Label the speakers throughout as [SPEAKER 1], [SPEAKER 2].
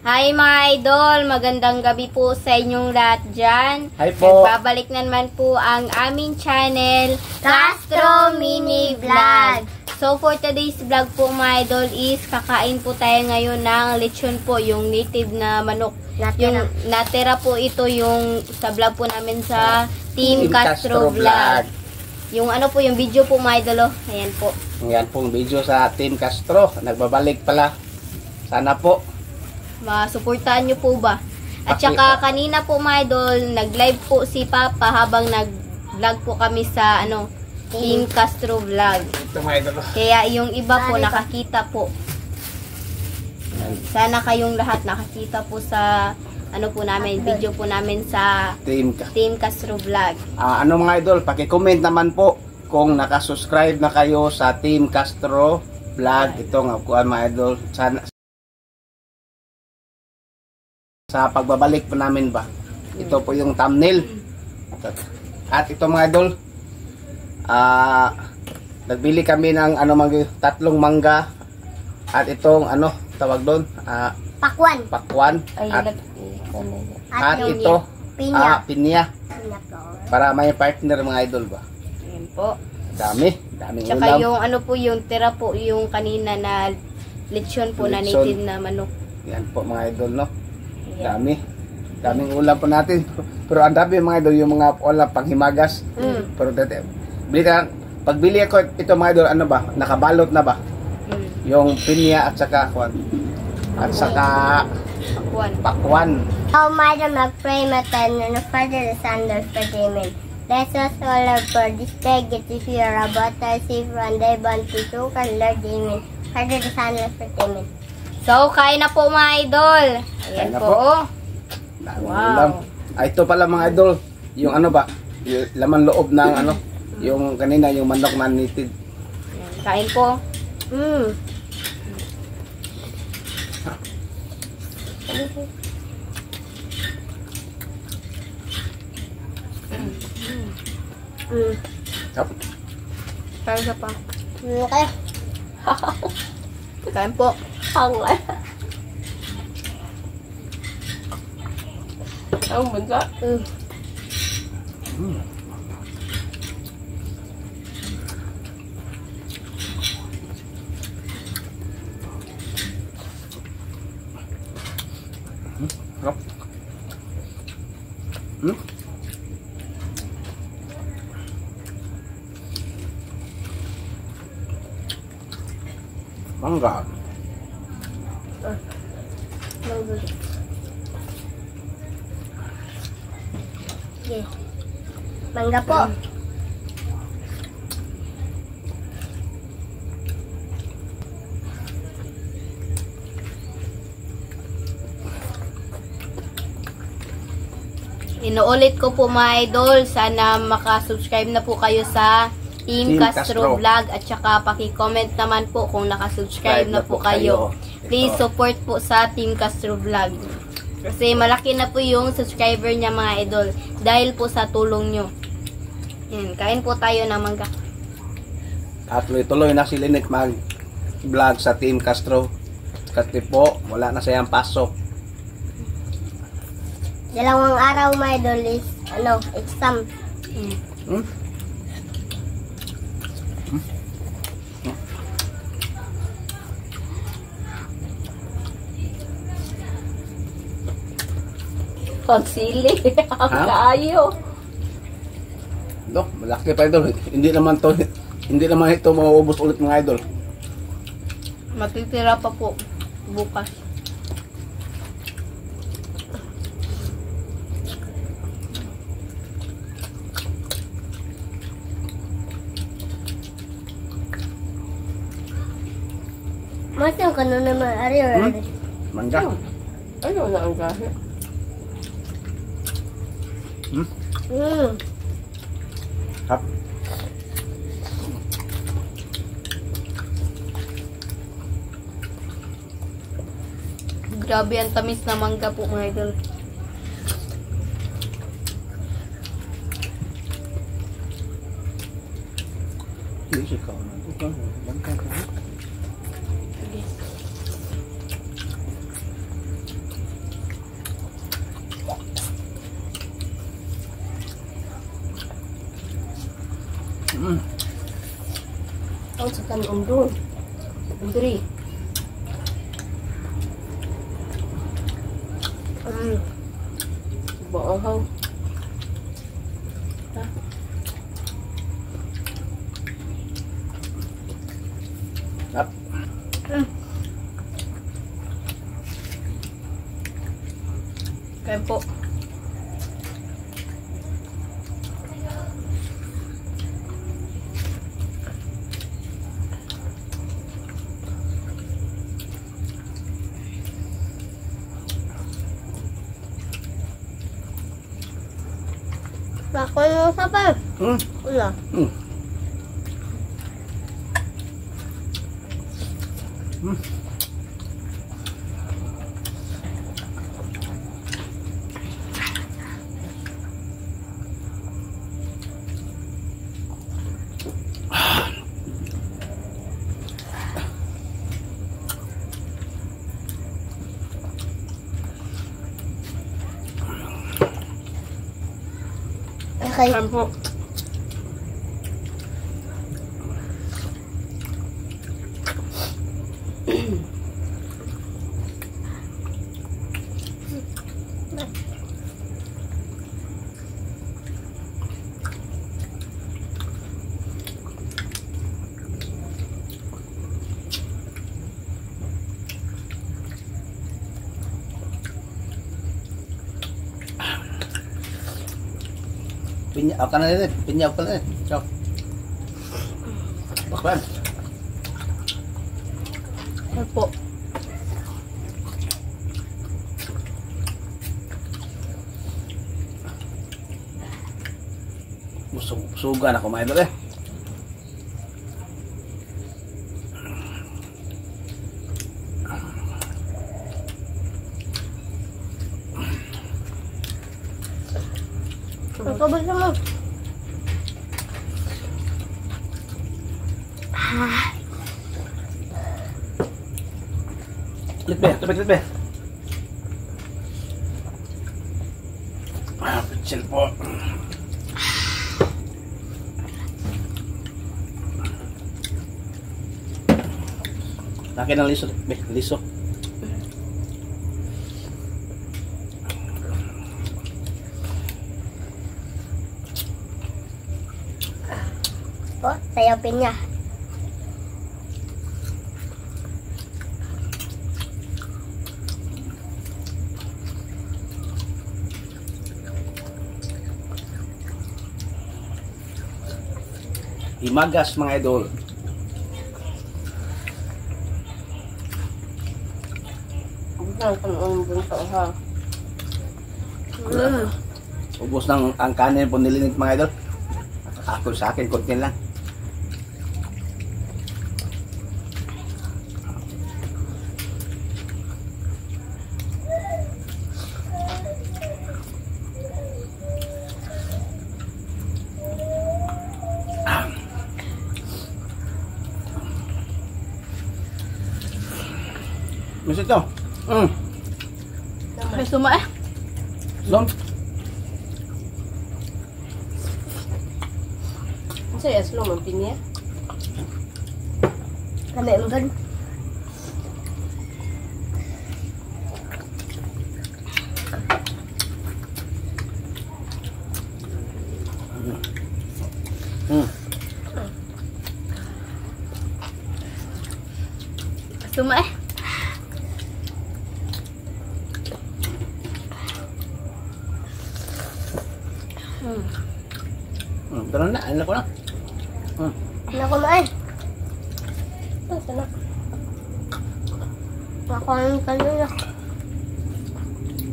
[SPEAKER 1] Hi mga idol, magandang gabi po sa inyong lahat dyan.
[SPEAKER 2] Hi po.
[SPEAKER 1] Nagbabalik na naman po ang aming channel, Castro Mini Vlog. So for today's vlog po mga idol is kakain po tayo ngayon ng lechon po, yung native na manok. Yung natira po ito yung sa vlog po namin sa Team Castro Vlog. Yung ano po, yung video po mga idol, ayan po.
[SPEAKER 2] Ayan pong video sa Team Castro. Nagbabalik pala. Sana po
[SPEAKER 1] masuportahan nyo po ba? At saka kanina po mga idol, nag-live po si Papa habang nag-vlog po kami sa ano, Team Castro Vlog.
[SPEAKER 2] Ito mga idol.
[SPEAKER 1] Kaya yung iba po nakakita po. Sana kayong lahat nakakita po sa ano po namin, video po namin sa Team Castro Vlog.
[SPEAKER 2] Ano mga idol, paki-comment naman po kung nakasubscribe na kayo sa Team Castro Vlog. Ito nga po mga idol. Sana sa pagbabalik po namin ba. Ito po yung thumbnail. At ito mga idol, nagbili kami ng ano, tatlong mangga. At itong ano, tawag doon, pakwan. At ito, pinya. Para may partner mga idol ba.
[SPEAKER 1] Ayan po.
[SPEAKER 2] Daming
[SPEAKER 1] tsaka
[SPEAKER 2] ulam.
[SPEAKER 1] yung ano po, yung tira po, yung kanina na lechon po na native na manok.
[SPEAKER 2] Yan po mga idol, no? Daming ulam po natin. Pero ang dami mga idol, yung mga ulam panghimagas. Pero pagbili ako ito mga idol, ano ba? Nakabalot na ba? Yung pinya at saka pakwan.
[SPEAKER 3] Oh, Madam, mag-pray matan and Father, the Son, the Spirit. Bless us all for this day. Get to hear about us, safe and they want to do, and Lord, Amen. Father, the Son, the Spirit, Amen.
[SPEAKER 1] So, kain na po mga idol. Ayan po.
[SPEAKER 2] Wow. Ito pala mga idol, yung ano ba, yung laman loob ng ano, yung kanina, yung manok na native.
[SPEAKER 1] Kain po. Kain ka pa.
[SPEAKER 3] Okay.
[SPEAKER 1] Kain po.
[SPEAKER 3] Hanglan.
[SPEAKER 1] Ang bunga.
[SPEAKER 2] Mangga.
[SPEAKER 3] Okay. Mangga po.
[SPEAKER 1] Inuulit ko po mga idol, sana makasubscribe na po kayo sa Team Castro Vlog at saka paki-comment naman po kung nakasubscribe na po kayo. Please support po sa Team Castro Vlog. Kasi malaki na po yung subscriber niya mga idol dahil po sa tulong nyo. Yan, kain po tayo ng mangga.
[SPEAKER 2] At tuloy na si Lynette mag-vlog sa Team Castro. Kasi po, wala na siyang pasok.
[SPEAKER 3] Dalawang araw mga idol is exam.
[SPEAKER 1] Pagsili. Ang kaayo.
[SPEAKER 2] Dok, malaki pa idol. Hindi naman ito mauubos ulit mga idol.
[SPEAKER 1] Matitira pa po bukas.
[SPEAKER 3] Masang ka na naman, Ariel.
[SPEAKER 2] Mangga.
[SPEAKER 1] Ano na ang gahe?
[SPEAKER 2] Hap.
[SPEAKER 1] Grabe ang tamis na mangga po mga idol.
[SPEAKER 2] Yes, ikaw na. Ito,
[SPEAKER 4] Ang sakan undon. Undri. Bohong.
[SPEAKER 2] Up.
[SPEAKER 1] Kaya po.
[SPEAKER 3] Ako yung sapal. Wala. Okay.
[SPEAKER 1] Kaya po.
[SPEAKER 2] Pinyaw ka na rin. Pinyaw ka na rin. Ciao. Baklan.
[SPEAKER 1] Kaya po.
[SPEAKER 2] Suga na kumain doon eh.
[SPEAKER 3] Ang kabal mo.
[SPEAKER 2] Litbe, litbe. Pichel po. Laki ng liso, liso.
[SPEAKER 3] Oh, sayapin niya.
[SPEAKER 2] Himagas mga idol.
[SPEAKER 4] Ang undon sa ha.
[SPEAKER 2] Ubos ng ang kanin po nilinit mga idol. Ako sa akin, konti lang. Miss ito.
[SPEAKER 1] May suma eh.
[SPEAKER 2] Long.
[SPEAKER 4] Sa yaslo man pinya.
[SPEAKER 3] Lamay mo gan.
[SPEAKER 1] Suma eh.
[SPEAKER 2] Pero na, ano ko na.
[SPEAKER 3] Ano kumain? Ito na. Nakain ka nila.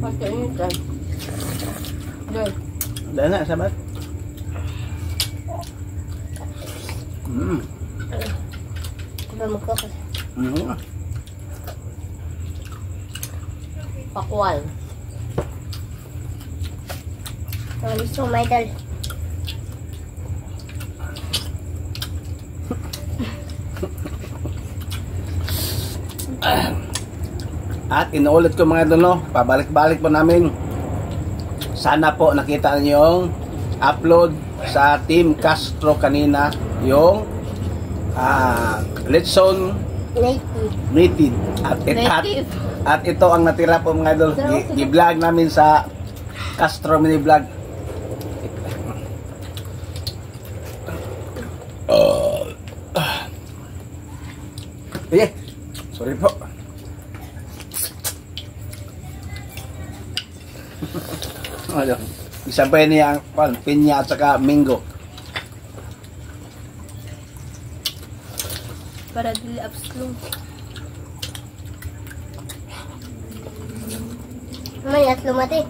[SPEAKER 4] Pakai ini kan. Deh.
[SPEAKER 2] Dahil na, sabat.
[SPEAKER 3] Diba magkakas?
[SPEAKER 4] Pakwal.
[SPEAKER 3] Alis mo, my dal.
[SPEAKER 2] At inuulit ko mga idol, no? Pabalik-balik po namin. Sana po nakita niyo yung upload sa Team Castro kanina yung lechon native.
[SPEAKER 1] Native.
[SPEAKER 2] At ito ang natira po mga idol. I-vlog namin sa Castro Mini Vlog. Sorry po. Ano? Isang pa niya ang pinya at saka mango.
[SPEAKER 1] Para dili upslow.
[SPEAKER 3] May at lumati.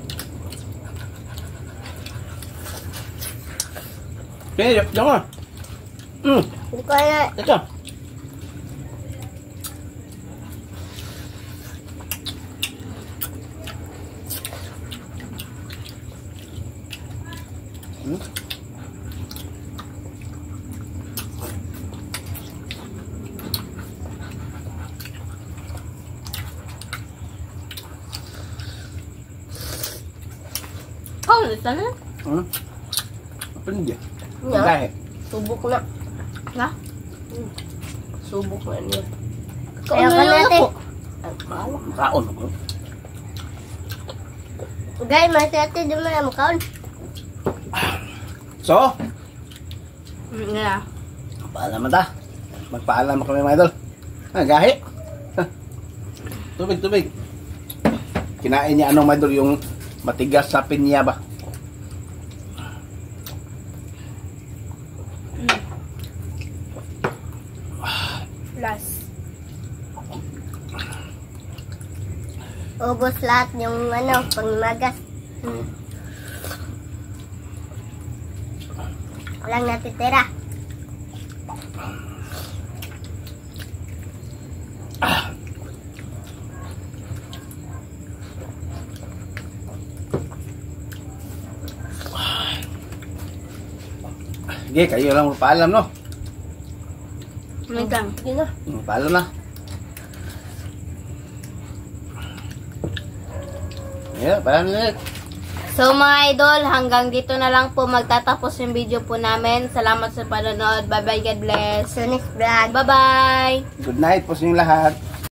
[SPEAKER 2] Okay, jangan.
[SPEAKER 3] Hindi ko na.
[SPEAKER 2] Ito.
[SPEAKER 1] Oh, ito na.
[SPEAKER 2] Apa ni dia?
[SPEAKER 4] Ya.
[SPEAKER 2] Dahil.
[SPEAKER 4] Subok na.
[SPEAKER 1] Na?
[SPEAKER 4] Subok na niya.
[SPEAKER 3] Ayaw ka natin.
[SPEAKER 4] Ang kaala.
[SPEAKER 2] Kaon.
[SPEAKER 3] Guys, masaya din mo na makaon.
[SPEAKER 2] So,
[SPEAKER 1] Nga.
[SPEAKER 2] paalam ta. Magpaalam kami mga idol. Gahi. Tubig. Kinain niya anong mga idol yung matigas sa pinya ba?
[SPEAKER 1] Last.
[SPEAKER 3] Ubos lahat yung pangmagas. Walang natitira.
[SPEAKER 2] Sige, kayo lang magpaalam, no?
[SPEAKER 1] Hanggang.
[SPEAKER 4] Hindi na.
[SPEAKER 2] Paalam na. Yeah, paalam na ulit.
[SPEAKER 1] So mga idol, hanggang dito na lang po magtatapos yung video po namin. Salamat sa panonood. Bye bye, God bless.
[SPEAKER 3] So next vlog.
[SPEAKER 1] Bye bye.
[SPEAKER 2] Good night po sa inyong lahat.